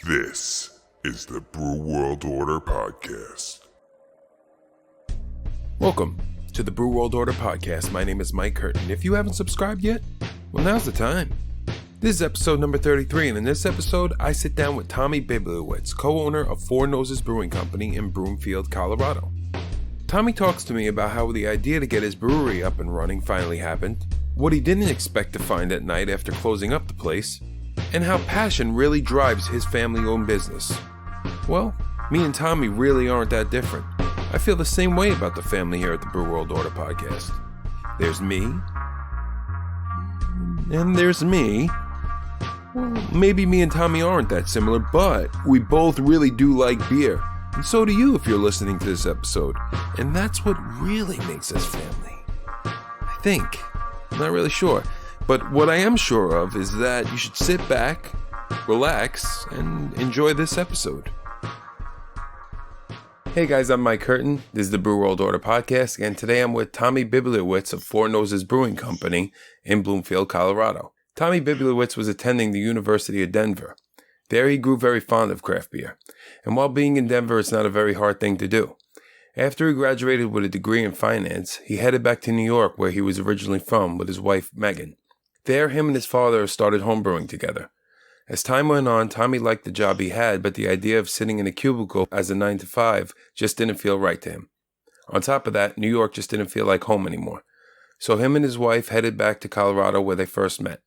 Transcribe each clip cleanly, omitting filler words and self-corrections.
This is the Brew World Order Podcast. Welcome to the Brew World Order Podcast. My name is Mike Curtin. If you haven't subscribed yet, well, now's the time. This is episode number 33, and in this episode, I sit down with Tommy Bibliowicz, co-owner of Four Noses Brewing Company in Broomfield, Colorado. Tommy talks to me about how the idea to get his brewery up and running finally happened, what he didn't expect to find at night after closing up the place, and how passion really drives his family-owned business. Well, me and Tommy really aren't that different. I feel the same way about the family here at the Brew World Order Podcast. There's me, and there's me. Well, maybe me and Tommy aren't that similar, but we both really do like beer. And so do you if you're listening to this episode. And that's what really makes us family. I think. I'm not really sure. But what I am sure of is that you should sit back, relax, and enjoy this episode. Hey guys, I'm Mike Curtin. This is the Brew World Order Podcast, and today I'm with Tommy Bibliowicz of Four Noses Brewing Company in Broomfield, Colorado. Tommy Bibliowicz was attending the University of Denver. There he grew very fond of craft beer. And while being in Denver, it's not a very hard thing to do. After he graduated with a degree in finance, he headed back to New York, where he was originally from, with his wife, Megan. There, him and his father started homebrewing together. As time went on, Tommy liked the job he had, but the idea of sitting in a cubicle as a 9-to-5 just didn't feel right to him. On top of that, New York just didn't feel like home anymore. So him and his wife headed back to Colorado where they first met.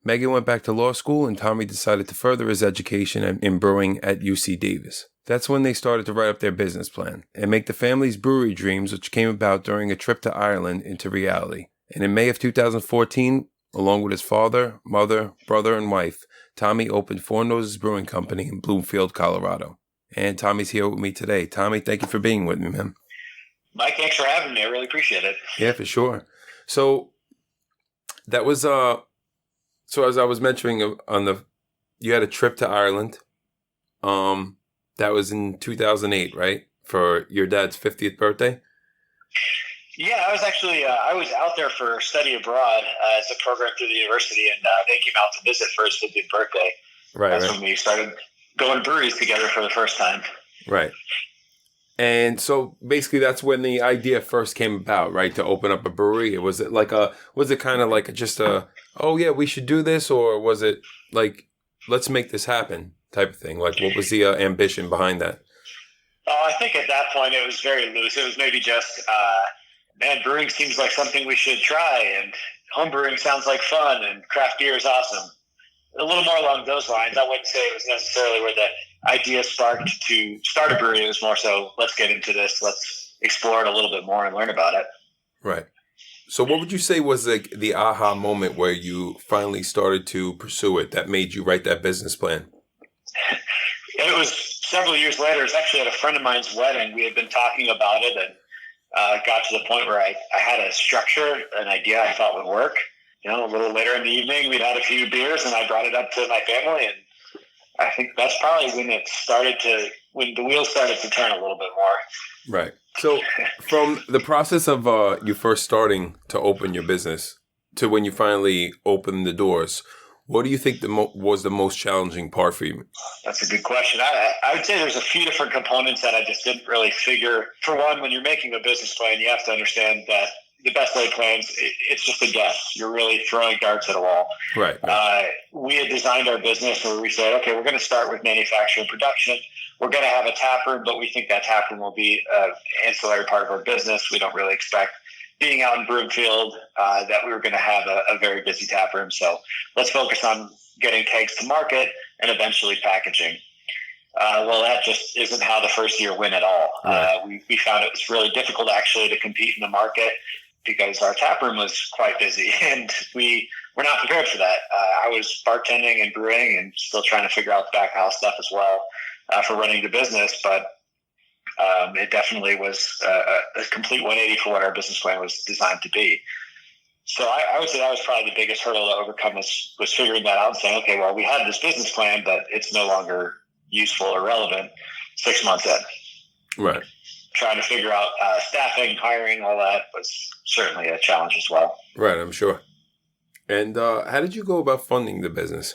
Megan went back to law school, and Tommy decided to further his education in brewing at UC Davis. That's when they started to write up their business plan and make the family's brewery dreams, which came about during a trip to Ireland, into reality. And in May of 2014, along with his father, mother, brother, and wife, Tommy opened Four Noses Brewing Company in Broomfield, Colorado. And Tommy's here with me today. Tommy, thank you for being with me, man. Mike, thanks for having me. I really appreciate it. Yeah, for sure. So that was so as I was mentioning you had a trip to Ireland. That was in 2008, right? For your dad's 50th birthday? Yeah, I was actually I was out there for study abroad as a program through the university, and they came out to visit for his 50th birthday. That's when we started going to breweries together for the first time. Right. And so basically that's when the idea first came about, right? To open up a brewery. Was it kind of like just oh yeah, we should do this? Or was it like, let's make this happen type of thing? Like, what was the ambition behind that? Oh, I think at that point it was very loose. It was maybe just, man, brewing seems like something we should try, and home brewing sounds like fun, and craft beer is awesome. A little more along those lines. I wouldn't say it was necessarily where the idea sparked to start a brewery. It was more so, let's get into this, let's explore it a little bit more and learn about it. Right. So what would you say was the aha moment where you finally started to pursue it that made you write that business plan? It was several years later. It was actually at a friend of mine's wedding. We had been talking about it, and got to the point where I had a structure, an idea I thought would work. You know, a little later in the evening, we'd had a few beers, and I brought it up to my family, and I think that's probably when the wheels started to turn a little bit more. Right. So from the process of you first starting to open your business to when you finally opened the doors, what do you think was the most challenging part for you? That's a good question. I would say there's a few different components that I just didn't really figure. For one, when you're making a business plan, you have to understand that the best laid plans, it's just a guess. You're really throwing darts at a wall. Right. We had designed our business where we said, okay, we're going to start with manufacturing and production. We're going to have a tap room, but we think that tap room will be an ancillary part of our business. We don't really expect, being out in Broomfield, that we were going to have a very busy tap room. So let's focus on getting kegs to market and eventually packaging. Well, that just isn't how the first year went at all. Right. We found it was really difficult actually to compete in the market because our tap room was quite busy, and we were not prepared for that. I was bartending and brewing and still trying to figure out the back house stuff as well for running the business, but it definitely was a complete 180 for what our business plan was designed to be. So I would say that was probably the biggest hurdle to overcome was figuring that out and saying, okay, well, we had this business plan, but it's no longer useful or relevant 6 months in. Right. Trying to figure out staffing, hiring, all that was certainly a challenge as well. Right, I'm sure. And how did you go about funding the business?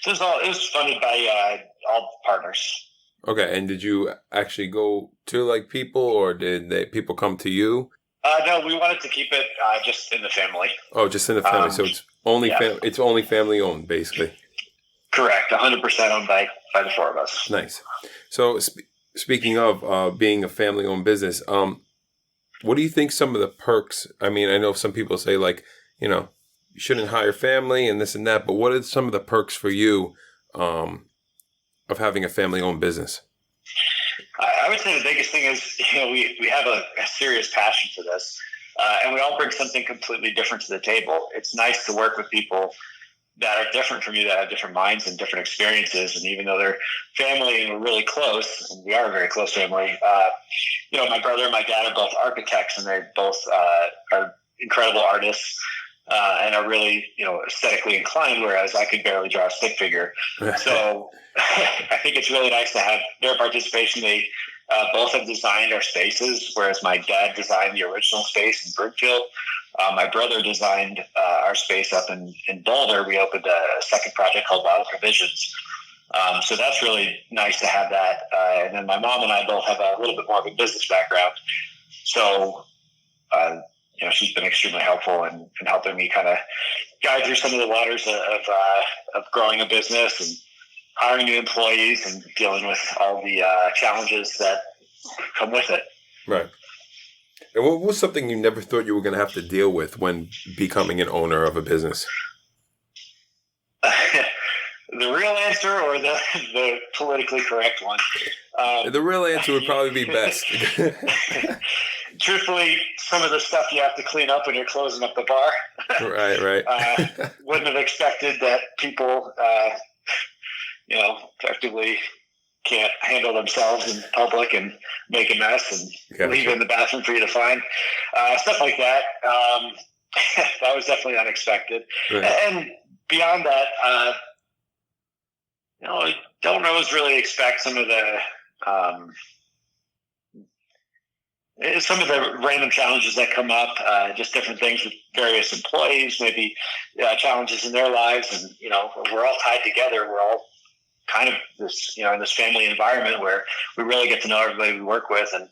So it was funded by all partners. Okay, and did you actually go to like people, or did people come to you? No, we wanted to keep it just in the family. Oh, just in the family. So it's only Yeah. it's only family owned, basically. Correct. 100% owned by the four of us. Nice. So speaking of being a family owned business, what do you think some of the perks? I mean, I know some people say like, you shouldn't hire family and this and that, but what are some of the perks for you of having a family owned business? I would say the biggest thing is, we have a serious passion for this, and we all bring something completely different to the table. It's nice to work with people that are different from you, that have different minds and different experiences. And even though they're family and we're really close, and we are a very close family, my brother and my dad are both architects, and they both are incredible artists. And are really, aesthetically inclined, whereas I could barely draw a stick figure. So I think it's really nice to have their participation. They both have designed our spaces, whereas my dad designed the original space in Brookfield. My brother designed our space up in Boulder. We opened a second project called Wild Provisions. So that's really nice to have that. And then my mom and I both have a little bit more of a business background. So she's been extremely helpful in helping me kind of guide through some of the waters of growing a business and hiring new employees and dealing with all the challenges that come with it. Right. And what was something you never thought you were going to have to deal with when becoming an owner of a business? The real answer or the politically correct one? The real answer would probably be best. Truthfully, some of the stuff you have to clean up when you're closing up the bar. Right. Wouldn't have expected that people, effectively can't handle themselves in public and make a mess and leave it in the bathroom for you to find. Stuff like that. That was definitely unexpected. Right. And beyond that, I don't always really expect some of the random challenges that come up, just different things with various employees, maybe challenges in their lives. And, we're all tied together. We're all kind of this, in this family environment where we really get to know everybody we work with. And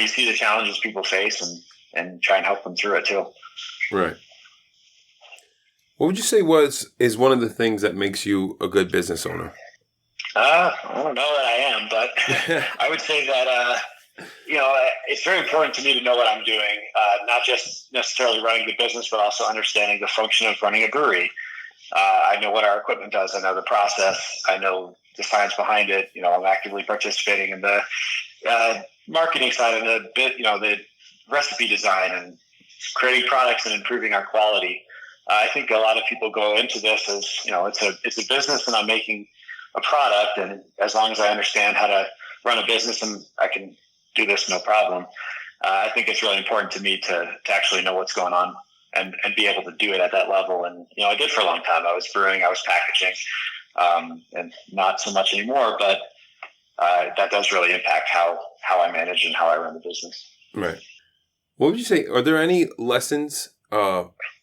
you see the challenges people face and try and help them through it too. Right. What would you say is one of the things that makes you a good business owner? I don't know that I am, but I would say that, it's very important to me to know what I'm doing, not just necessarily running the business, but also understanding the function of running a brewery. I know what our equipment does. I know the process. I know the science behind it. I'm actively participating in the marketing side of the recipe design and creating products and improving our quality. I think a lot of people go into this as, it's a business and I'm making a product. And as long as I understand how to run a business and I can do this, no problem. I think it's really important to me to actually know what's going on and be able to do it at that level. And, I did for a long time. I was brewing, I was packaging, and not so much anymore, but that does really impact how I manage and how I run the business. Right. What would you say, are there any lessons,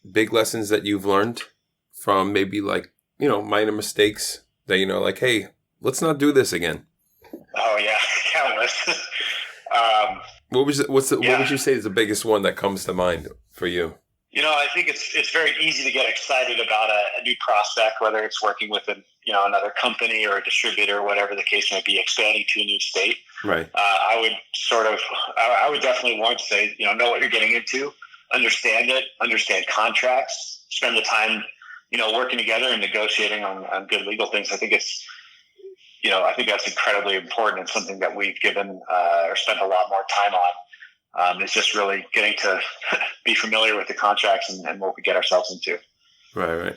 big lessons that you've learned from maybe like, minor mistakes that, like, hey, let's not do this again? Oh yeah, countless. What would you say is the biggest one that comes to mind for you? I think it's very easy to get excited about a new prospect, whether it's working with another company or a distributor, whatever the case may be, expanding to a new state. Right. I would definitely want to say, know what you're getting into, understand it, understand contracts, spend the time, working together and negotiating on good legal things. I think I think that's incredibly important and something that we've given or spent a lot more time on. It's just really getting to be familiar with the contracts and what we get ourselves into. Right.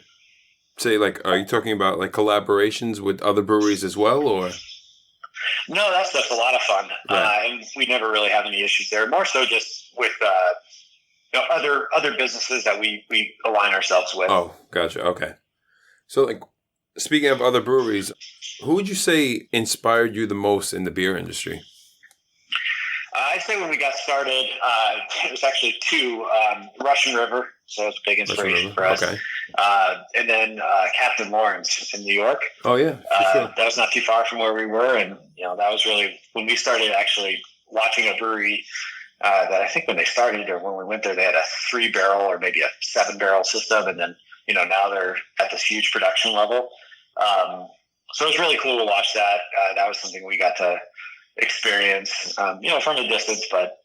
Say, are you talking about collaborations with other breweries as well, or? No, that's a lot of fun. Right. And we never really have any issues there. More so just with other businesses that we align ourselves with. Oh, gotcha. Okay. So, speaking of other breweries, who would you say inspired you the most in the beer industry? I'd say when we got started, it was actually two. Russian River So it was a big inspiration for us. Okay. And then Captain Lawrence in New York. Oh yeah, for sure. That was not too far from where we were, and that was really when we started actually watching a brewery. That I think when they started or when we went there, they had a 3-barrel or maybe a 7-barrel system, and then now they're at this huge production level. So it was really cool to watch that. That was something we got to experience, from a distance, but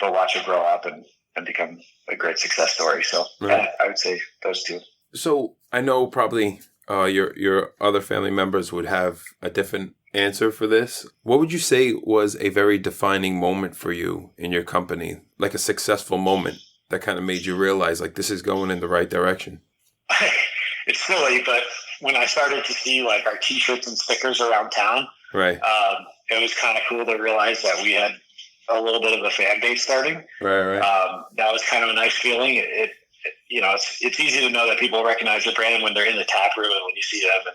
watch it grow up and become a great success story. So Right. I would say those two. So I know probably your other family members would have a different answer for this. What would you say was a very defining moment for you in your company, like a successful moment that kind of made you realize like this is going in the right direction? It's silly, but when I started to see like our T-shirts and stickers around town, Right. It was kind of cool to realize that we had a little bit of a fan base starting. Right. That was kind of a nice feeling. It's easy to know that people recognize your brand when they're in the tap room and when you see them,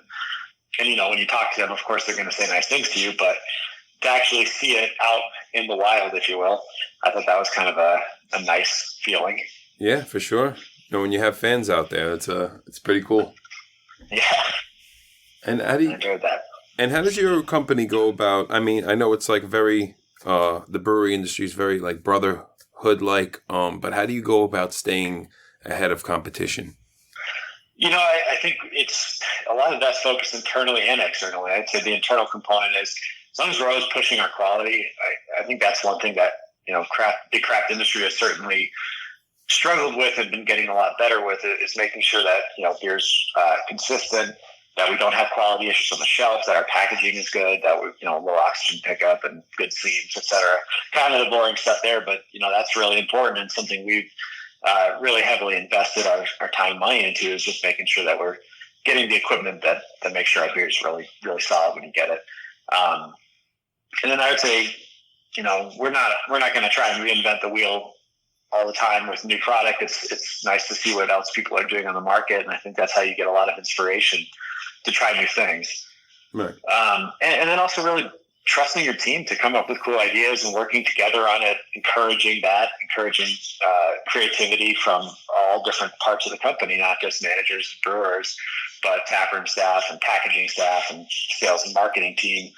and when you talk to them, of course they're going to say nice things to you, but to actually see it out in the wild, if you will, I thought that was kind of a nice feeling. Yeah, for sure. When you have fans out there, it's pretty cool. Yeah. And how do you I enjoyed that. And how does your company go about? I mean, I know it's like very the brewery industry is very like brotherhood like, but how do you go about staying ahead of competition? I think it's a lot of that's focused internally and externally. I'd say the internal component is as long as we're always pushing our quality. I think that's one thing that the craft industry has certainly struggled with and been getting a lot better with it, is making sure that beer's consistent, that we don't have quality issues on the shelf, that our packaging is good, that we low oxygen pickup and good seams, etc. Kind of the boring stuff there, but that's really important and something we've really heavily invested our time and money into, is just making sure that we're getting the equipment that makes sure our beer is really, really solid when you get it. And then I would say, we're not going to try and reinvent the wheel all the time with new product. It's nice to see what else people are doing on the market, and I think that's how you get a lot of inspiration to try new things. Right. And then also really trusting your team to come up with cool ideas and working together on it, encouraging creativity from all different parts of the company, not just managers and brewers, but taproom staff and packaging staff and sales and marketing team.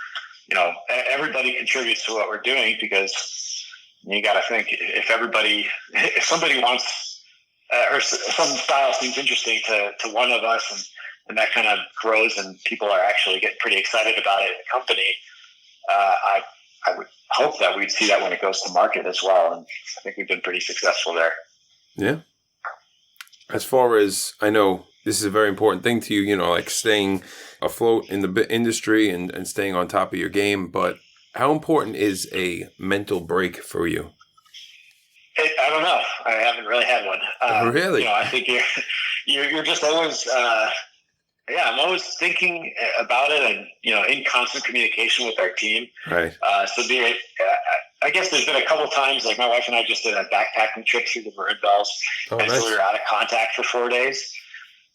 Everybody contributes to what we're doing, because you got to think, if somebody wants or some style seems interesting to one of us, and that kind of grows and people are actually getting pretty excited about it in the company, I would hope that we'd see that when it goes to market as well. And I think we've been pretty successful there. Yeah. As far as I know, this is a very important thing to you, like staying afloat in the industry and staying on top of your game. But how important is a mental break for you? I don't know. I haven't really had one. Really? I think you're just always, I'm always thinking about it, and in constant communication with our team. Right. I guess there's been a couple times, like my wife and I just did a backpacking trip through the Maroon Bells, Oh, and nice. so we were out of contact for 4 days.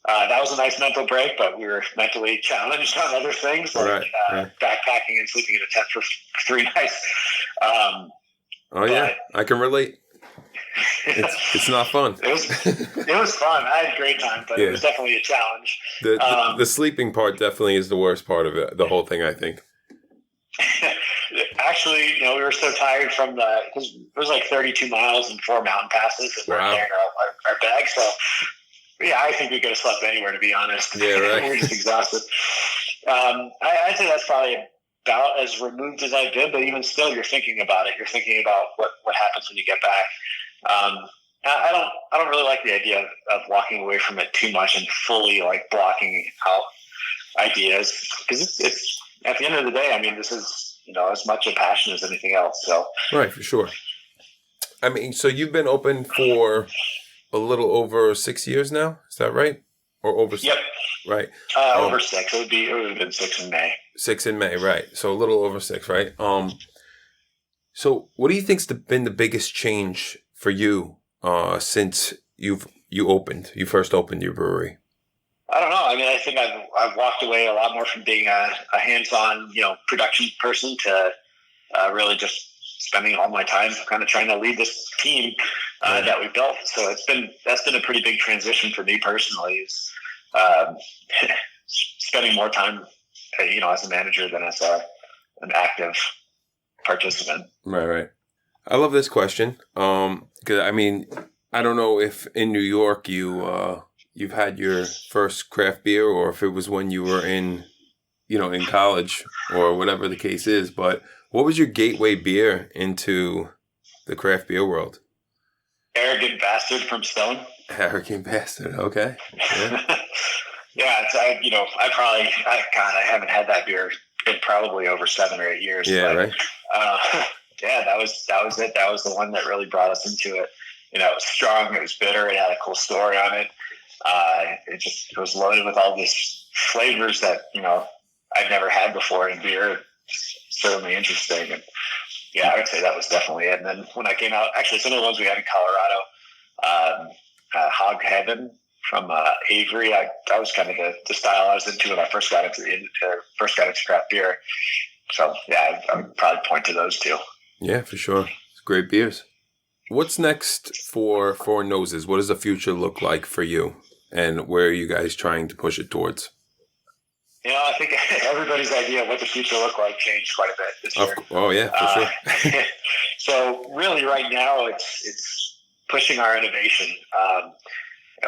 That was a nice mental break, but we were mentally challenged on other things, like Right. backpacking and sleeping in a tent for 3 nights. Yeah, I can relate. It's not fun. It was fun. I had a great time, but it was definitely a challenge. The sleeping part definitely is the worst part of it, the whole thing, I think. Actually, we were so tired because it was like 32 miles and 4 mountain passes, and we're carrying our bags. So, I think we could have slept anywhere, to be honest. Yeah, right. We were just exhausted. I'd say that's probably about as removed as I've been, but even still, you're thinking about it. You're thinking about what happens when you get back. I don't really like the idea of walking away from it too much and fully like blocking out ideas, because it's at the end of the day, I mean, this is as much a passion as anything else. So Right, for sure. I mean, so you've been open for a little over 6 years now, is that right? Or over? Yep. Right. Over 6. It would have been 6 in May. 6 in May, right? So a little over 6, right? So what do you think's been the biggest change for you since you first opened your brewery? I don't know. I mean, I think I've walked away a lot more from being a hands-on, production person to really just spending all my time kind of trying to lead this team that we built. So that's been a pretty big transition for me personally, is um, spending more time, as a manager than as an active participant. Right. I love this question. 'Cause I don't know if in New York you've had your first craft beer, or if it was when you were in college or whatever the case is. But what was your gateway beer into the craft beer world? Arrogant Bastard from Stone. Arrogant Bastard. Okay. Yeah. Yeah, I haven't had that beer in probably over 7 or 8 years. Yeah. But, Right. that was it. That was the one that really brought us into it. It was strong. It was bitter. It had a cool story on it. It was loaded with all these flavors that I've never had before in beer. It's certainly interesting. And yeah, I would say that was definitely it. And then when I came out, actually some of the ones we had in Colorado, Hog Heaven from Avery. That was kind of the style I was into when I first got into craft beer. So yeah, I would probably point to those two. Yeah, for sure. It's great beers. What's next for Four Noses? What does the future look like for you? And where are you guys trying to push it towards? I think everybody's idea of what the future look like changed quite a bit this year. Oh yeah, for sure. So really right now it's pushing our innovation.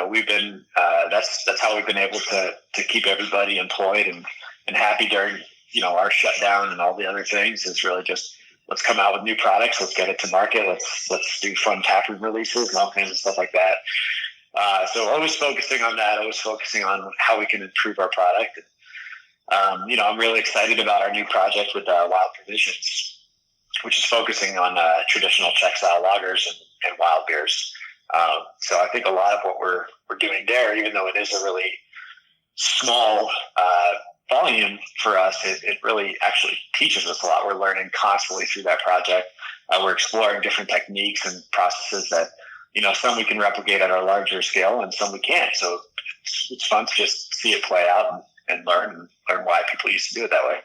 We've been that's how we've been able to keep everybody employed and happy during our shutdown and all the other things. Is really just, let's come out with new products, let's get it to market, let's do fun taproom releases and all kinds of stuff like that. So always focusing on that, always focusing on how we can improve our product. I'm really excited about our new project with Wild Provisions, which is focusing on traditional Czech style lagers and wild beers. So I think a lot of what we're doing there, even though it is a really small volume for us, it really actually teaches us a lot. We're learning constantly through that project. We're exploring different techniques and processes that, some we can replicate at our larger scale and some we can't. So it's fun to just see it play out and learn why people used to do it that way.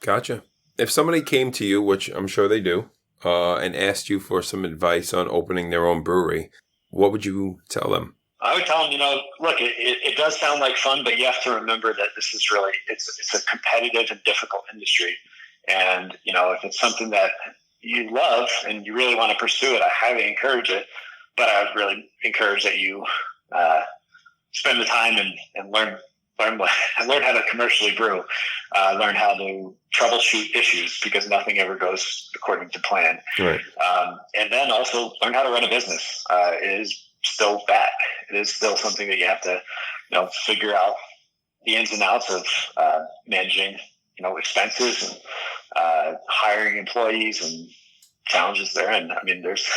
Gotcha. If somebody came to you, which I'm sure they do, and asked you for some advice on opening their own brewery, what would you tell them? I would tell them, look, it does sound like fun, but you have to remember that this is really, it's a competitive and difficult industry. And, if it's something that you love and you really want to pursue it, I highly encourage it. But I would really encourage that you spend the time and learn how to commercially brew, learn how to troubleshoot issues, because nothing ever goes according to plan. Right. And then also learn how to run a business. It is still bad. It is still something that you have to, figure out the ins and outs of managing, expenses and hiring employees and challenges therein. I mean, there's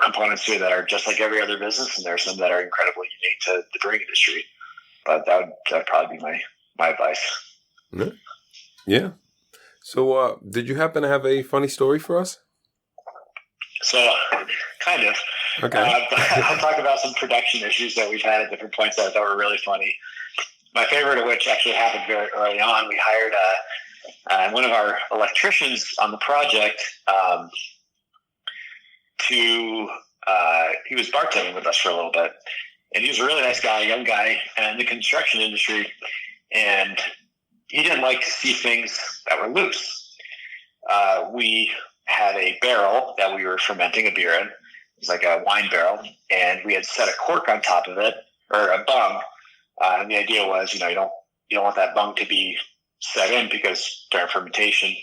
components to it that are just like every other business, and there are some that are incredibly unique to the brewing industry. But that would probably be my advice. Yeah. So did you happen to have a funny story for us? So, kind of. Okay. I'll talk about some production issues that we've had at different points that were really funny. My favorite of which actually happened very early on. We hired one of our electricians on the project he was bartending with us for a little bit. And he was a really nice guy, young guy, in the construction industry. And he didn't like to see things that were loose. We had a barrel that we were fermenting a beer in. It was like a wine barrel. And we had set a cork on top of it, or a bung. And the idea was, you don't want that bung to be set in, because during fermentation,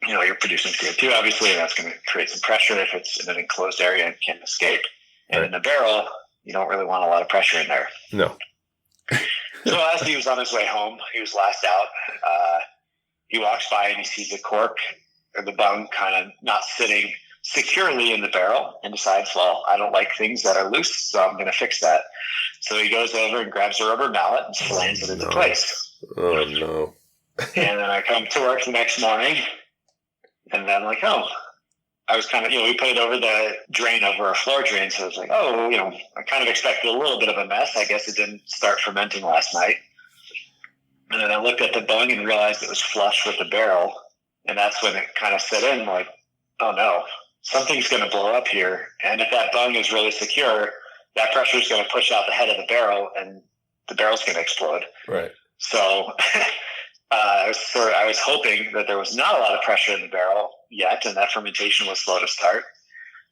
you're producing CO2, obviously, and that's going to create some pressure if it's in an enclosed area and can't escape. And in a barrel, you don't really want a lot of pressure in there. No. So as he was on his way home, he was last out. He walks by and he sees the cork or the bung kind of not sitting securely in the barrel, and decides, well, I don't like things that are loose, so I'm going to fix that. So he goes over and grabs a rubber mallet and slams it into place. Oh, no. And then I come to work the next morning, and then I'm like, I was kind of, we put it over the drain, over a floor drain. So I was like, I kind of expected a little bit of a mess. I guess it didn't start fermenting last night. And then I looked at the bung and realized it was flush with the barrel. And that's when it kind of set in, like, oh no, something's going to blow up here. And if that bung is really secure, that pressure is going to push out the head of the barrel and the barrel's going to explode. Right. So I was hoping that there was not a lot of pressure in the barrel yet, and that fermentation was slow to start.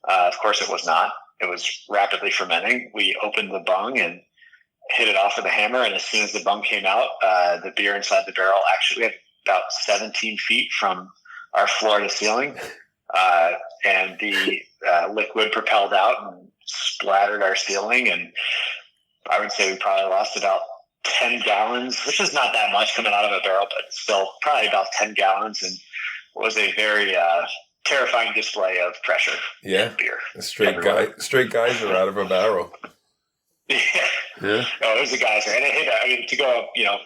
Of course, it was not. It was rapidly fermenting. We opened the bung and hit it off with a hammer, and as soon as the bung came out, the beer inside the barrel, actually we had about 17 feet from our floor to ceiling, and the liquid propelled out and splattered our ceiling, and I would say we probably lost about 10 gallons, which is not that much coming out of a barrel, but still probably about 10 gallons, and was a very terrifying display of pressure. Yeah, in beer. Straight guys are out of a barrel. Yeah. Yeah. No, it was a geyser, and it hit. I mean, to go up,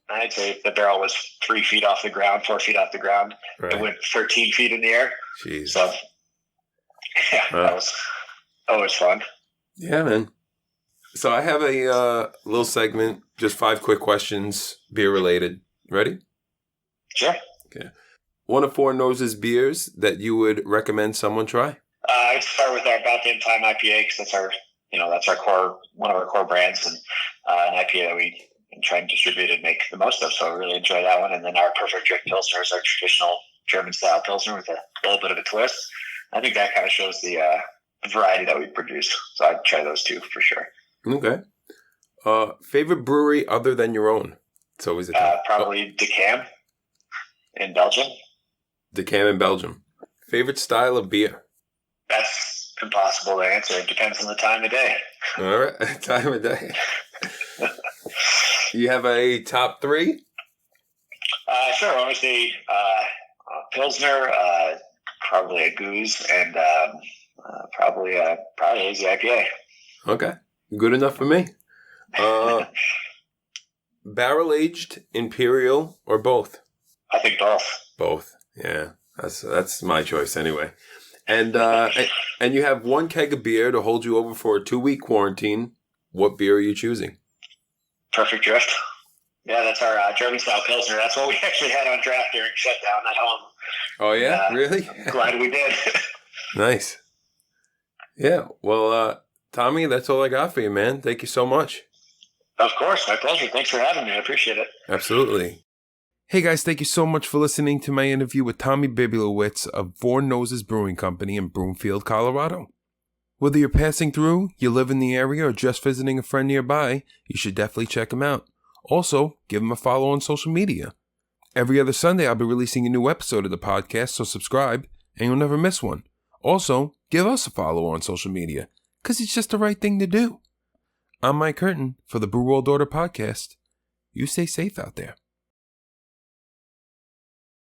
I'd say the barrel was 3 feet off the ground, 4 feet off the ground. Right. It went 13 feet in the air. Jeez. So, yeah, that was always fun. Yeah, man. So I have a little segment, just 5 quick questions, beer related. Ready? Sure. Okay. One of Four Noses beers that you would recommend someone try? I'd start with our About Damn Time IPA because that's our core, one of our core brands, and an IPA that we try and distribute and make the most of. So I really enjoy that one. And then our Perfect Drink Pilsner is our traditional German style Pilsner with a little bit of a twist. I think that kind of shows the variety that we produce. So I'd try those two for sure. Okay. Favorite brewery other than your own? It's always a top. Probably Decam in Belgium. Decam in Belgium. Favorite style of beer? That's impossible to answer. It depends on the time of day. All right. Time of day. You have a top 3? Sure. I would say Pilsner, probably a Goose, and probably Hazy IPA. Okay. Good enough for me. Barrel aged, imperial, or both? I think both. Both. Yeah. That's my choice anyway. And and you have 1 keg of beer to hold you over for a 2-week quarantine. What beer are you choosing? Perfect Drift. Yeah, that's our German style Pilsner. That's what we actually had on draft during shutdown at home. Oh yeah, really? Glad we did. Nice. Yeah. Well, Tommy, that's all I got for you, man. Thank you so much. Of course, my pleasure. Thanks for having me. I appreciate it. Absolutely. Hey guys, thank you so much for listening to my interview with Tommy Bibliowicz of Four Noses Brewing Company in Broomfield, Colorado. Whether you're passing through, you live in the area, or just visiting a friend nearby, you should definitely check him out. Also, give him a follow on social media. Every other Sunday, I'll be releasing a new episode of the podcast, so subscribe, and you'll never miss one. Also, give us a follow on social media, because it's just the right thing to do. I'm Mike Curtin for the Brew World Order podcast. You stay safe out there.